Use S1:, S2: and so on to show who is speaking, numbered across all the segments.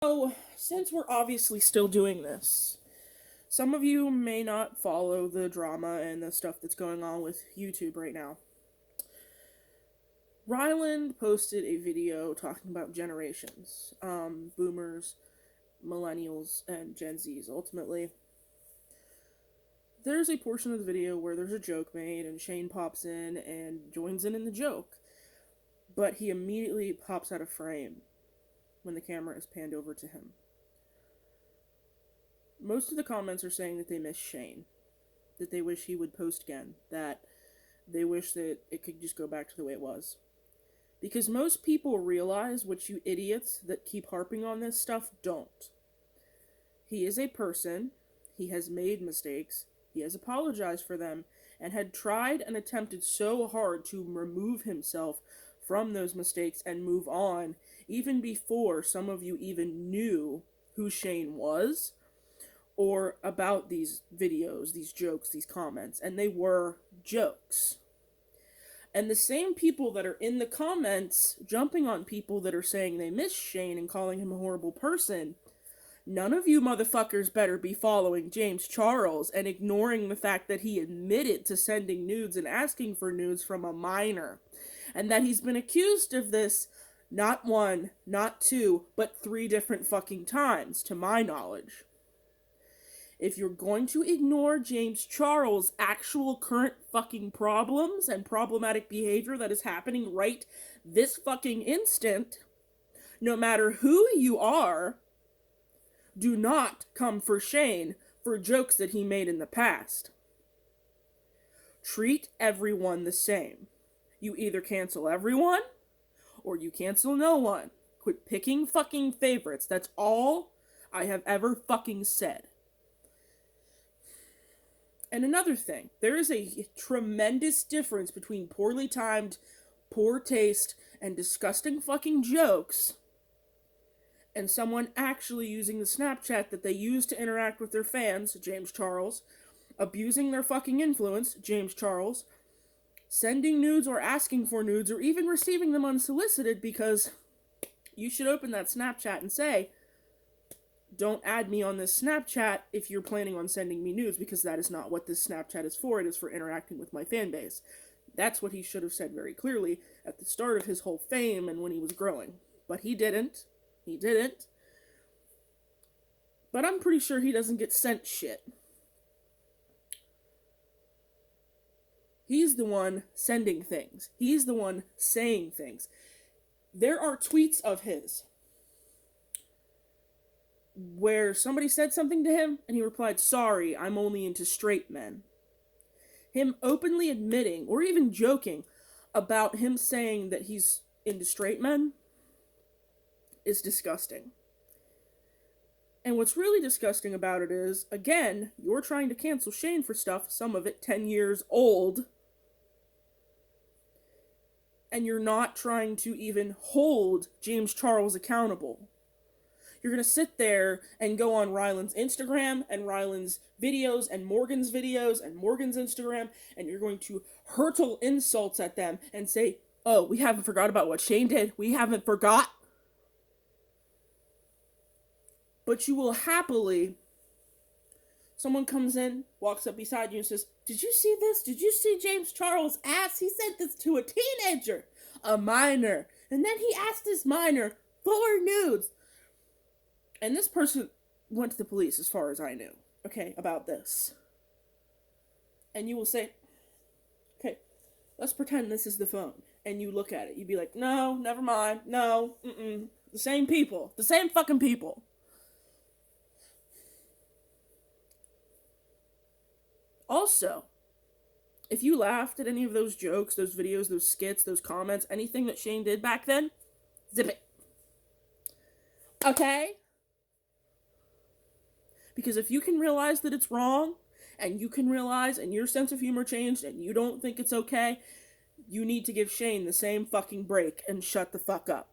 S1: So, since we're obviously still doing this, some of you may not follow the drama and the stuff that's going on with YouTube right now. Ryland posted a video talking about generations, boomers, millennials, and Gen Zs ultimately. There's a portion of the video where there's a joke made, and Shane pops in and joins in the joke, but he immediately pops out of frame when the camera is panned over to him. Most of the comments are saying that they miss Shane, that they wish he would post again, that they wish that it could just go back to the way it was. Because most people realize what you idiots that keep harping on this stuff don't. He is a person, he has made mistakes, he has apologized for them, and had tried and attempted so hard to remove himself from those mistakes and move on, even before some of you even knew who Shane was, or about these videos, these jokes, these comments, and they were jokes. And the same people that are in the comments jumping on people that are saying they miss Shane and calling him a horrible person, none of you motherfuckers better be following James Charles and ignoring the fact that he admitted to sending nudes and asking for nudes from a minor, and that he's been accused of this not one, not two, but 3 different fucking times, to my knowledge. If you're going to ignore James Charles' actual current fucking problems and problematic behavior that is happening right this fucking instant, no matter who you are, do not come for Shane for jokes that he made in the past. Treat everyone the same. You either cancel everyone, or you cancel no one. Quit picking fucking favorites. That's all I have ever fucking said. And another thing, there is a tremendous difference between poorly timed, poor taste, and disgusting fucking jokes and someone actually using the Snapchat that they use to interact with their fans, James Charles, abusing their fucking influence, James Charles, sending nudes or asking for nudes or even receiving them unsolicited, because you should open that Snapchat and say, don't add me on this Snapchat if you're planning on sending me nudes, because that is not what this Snapchat is for. It is for interacting with my fan base. That's what he should have said very clearly at the start of his whole fame and when he was growing. But he didn't. He didn't. But I'm pretty sure he doesn't get sent shit. He's the one sending things. He's the one saying things. There are tweets of his where somebody said something to him and he replied, "Sorry, I'm only into straight men." Him openly admitting or even joking about him saying that he's into straight men is disgusting. And what's really disgusting about it is, again, you're trying to cancel Shane for stuff, some of it 10 years old, and you're not trying to even hold James Charles accountable. You're going to sit there and go on Ryland's Instagram and Ryland's videos and Morgan's Instagram, and you're going to hurtle insults at them and say, "Oh, we haven't forgot about what Shane did. We haven't forgot." But you will happily, someone comes in, walks up beside you and says, "Did you see this? Did you see James Charles' ass? He sent this to a teenager, a minor. And then he asked this minor for nudes." And this person went to the police, as far as I knew, okay, about this. And you will say, "Okay, let's pretend this is the phone." And you look at it. You'd be like, "No, never mind. No, the same people. The same fucking people." Also, if you laughed at any of those jokes, those videos, those skits, those comments, anything that Shane did back then, zip it. Okay? Because if you can realize that it's wrong, and you can realize and your sense of humor changed and you don't think it's okay, you need to give Shane the same fucking break and shut the fuck up.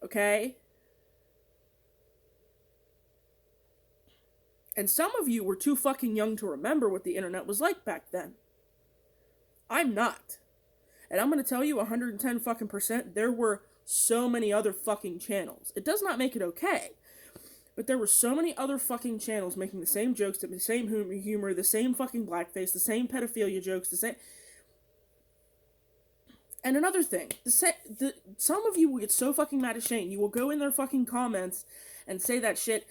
S1: Okay? And some of you were too fucking young to remember what the internet was like back then. I'm not. And I'm going to tell you 110 fucking %, there were so many other fucking channels. It does not make it okay. But there were so many other fucking channels making the same jokes, the same humor, the same fucking blackface, the same pedophilia jokes, the same... And another thing, some of you will get so fucking mad at Shane, you will go in their fucking comments and say that shit,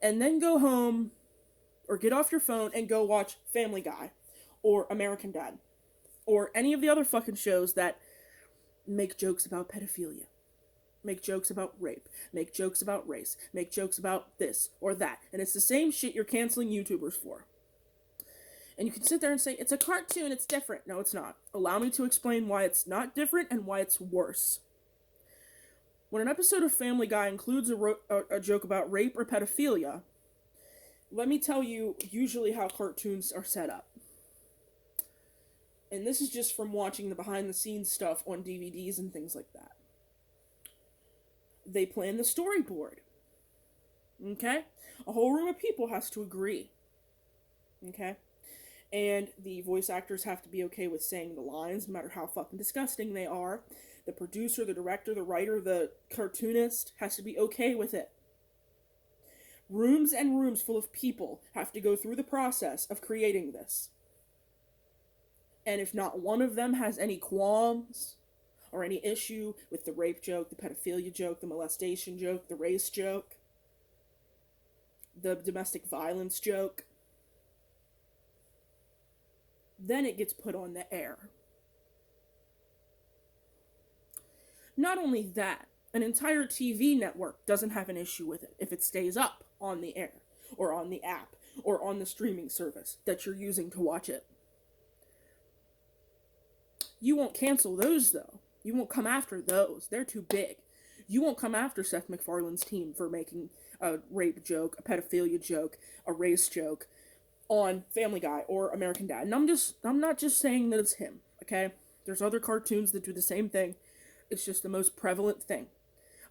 S1: and then go home, or get off your phone and go watch Family Guy, or American Dad, or any of the other fucking shows that make jokes about pedophilia, make jokes about rape, make jokes about race, make jokes about this or that, and it's the same shit you're canceling YouTubers for. And you can sit there and say, it's a cartoon, it's different. No, it's not. Allow me to explain why it's not different and why it's worse. When an episode of Family Guy includes a joke about rape or pedophilia, let me tell you usually how cartoons are set up. And this is just from watching the behind-the-scenes stuff on DVDs and things like that. They plan the storyboard. Okay? A whole room of people has to agree. Okay? And the voice actors have to be okay with saying the lines, no matter how fucking disgusting they are. The producer, the director, the writer, the cartoonist has to be okay with it. Rooms and rooms full of people have to go through the process of creating this. And if not one of them has any qualms or any issue with the rape joke, the pedophilia joke, the molestation joke, the race joke, the domestic violence joke, then it gets put on the air. Not only that, an entire TV network doesn't have an issue with it if it stays up on the air, or on the app, or on the streaming service that you're using to watch it. You won't cancel those, though. You won't come after those. They're too big. You won't come after Seth MacFarlane's team for making a rape joke, a pedophilia joke, a race joke on Family Guy or American Dad. And I'm not just saying that it's him, okay? There's other cartoons that do the same thing. It's just the most prevalent thing.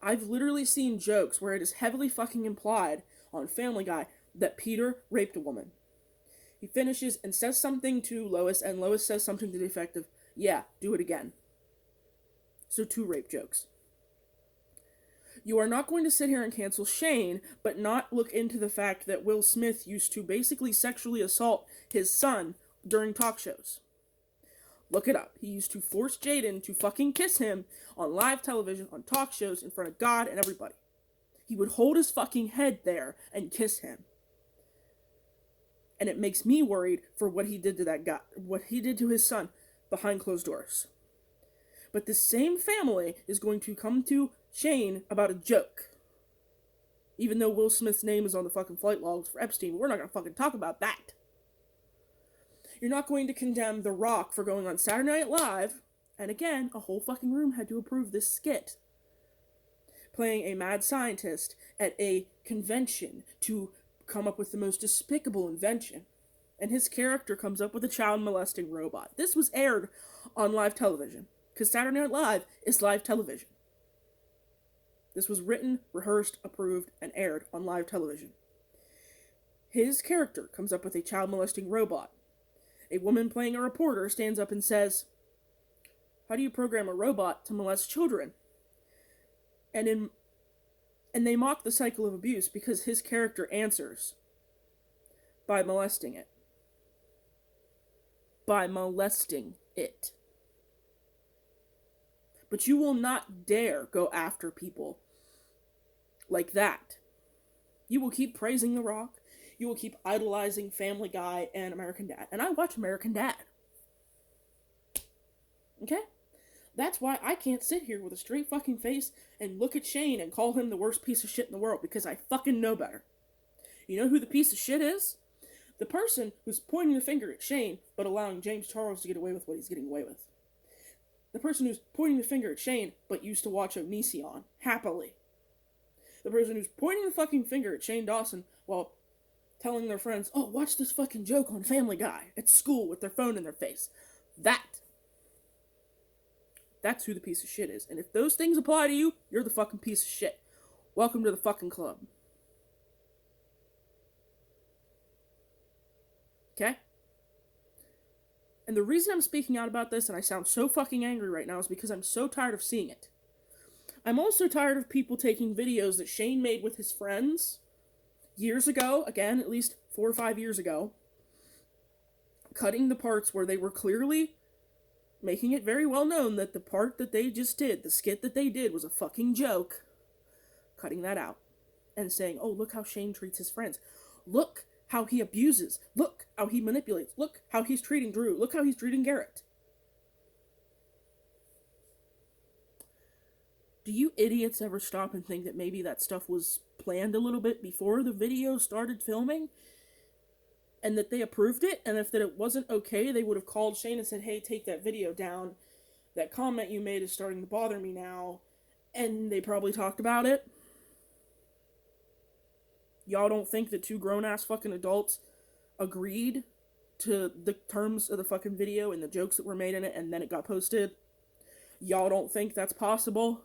S1: I've literally seen jokes where it is heavily fucking implied on Family Guy that Peter raped a woman. He finishes and says something to Lois, and Lois says something to the effect of, yeah, do it again. So 2 rape jokes. You are not going to sit here and cancel Shane, but not look into the fact that Will Smith used to basically sexually assault his son during talk shows. Look it up. He used to force Jaden to fucking kiss him on live television, on talk shows, in front of God and everybody. He would hold his fucking head there and kiss him. And it makes me worried for what he did to that guy, what he did to his son behind closed doors. But the same family is going to come to Shane about a joke. Even though Will Smith's name is on the fucking flight logs for Epstein, we're not gonna fucking talk about that. You're not going to condemn The Rock for going on Saturday Night Live, and again, a whole fucking room had to approve this skit, playing a mad scientist at a convention to come up with the most despicable invention. And his character comes up with a child molesting robot. This was aired on live television, because Saturday Night Live is live television. This was written, rehearsed, approved, and aired on live television. His character comes up with a child molesting robot. A woman playing a reporter stands up and says, how do you program a robot to molest children? And they mock the cycle of abuse because his character answers by molesting it. By molesting it. But you will not dare go after people like that. You will keep praising The Rock. You will keep idolizing Family Guy and American Dad. And I watch American Dad. Okay? That's why I can't sit here with a straight fucking face and look at Shane and call him the worst piece of shit in the world, because I fucking know better. You know who the piece of shit is? The person who's pointing the finger at Shane, but allowing James Charles to get away with what he's getting away with. The person who's pointing the finger at Shane, but used to watch Onision, happily. The person who's pointing the fucking finger at Shane Dawson while telling their friends, oh, watch this fucking joke on Family Guy at school with their phone in their face. That's who the piece of shit is. And if those things apply to you, you're the fucking piece of shit. Welcome to the fucking club. Okay? And the reason I'm speaking out about this, and I sound so fucking angry right now, is because I'm so tired of seeing it. I'm also tired of people taking videos that Shane made with his friends years ago, again, at least 4 or 5 years ago, cutting the parts where they were clearly making it very well known that the part that they just did, the skit that they did, was a fucking joke, cutting that out and saying, oh, look how Shane treats his friends. Look how he abuses. Look how he manipulates. Look how he's treating Drew. Look how he's treating Garrett. Do you idiots ever stop and think that maybe that stuff was planned a little bit before the video started filming? And that they approved it? And if that it wasn't okay, they would have called Shane and said, hey, take that video down. That comment you made is starting to bother me now. And they probably talked about it. Y'all don't think that two grown-ass fucking adults agreed to the terms of the fucking video and the jokes that were made in it and then it got posted? Y'all don't think that's possible?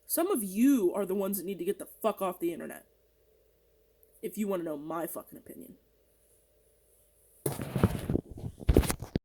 S1: Some of you are the ones that need to get the fuck off the internet. If you want to know my fucking opinion.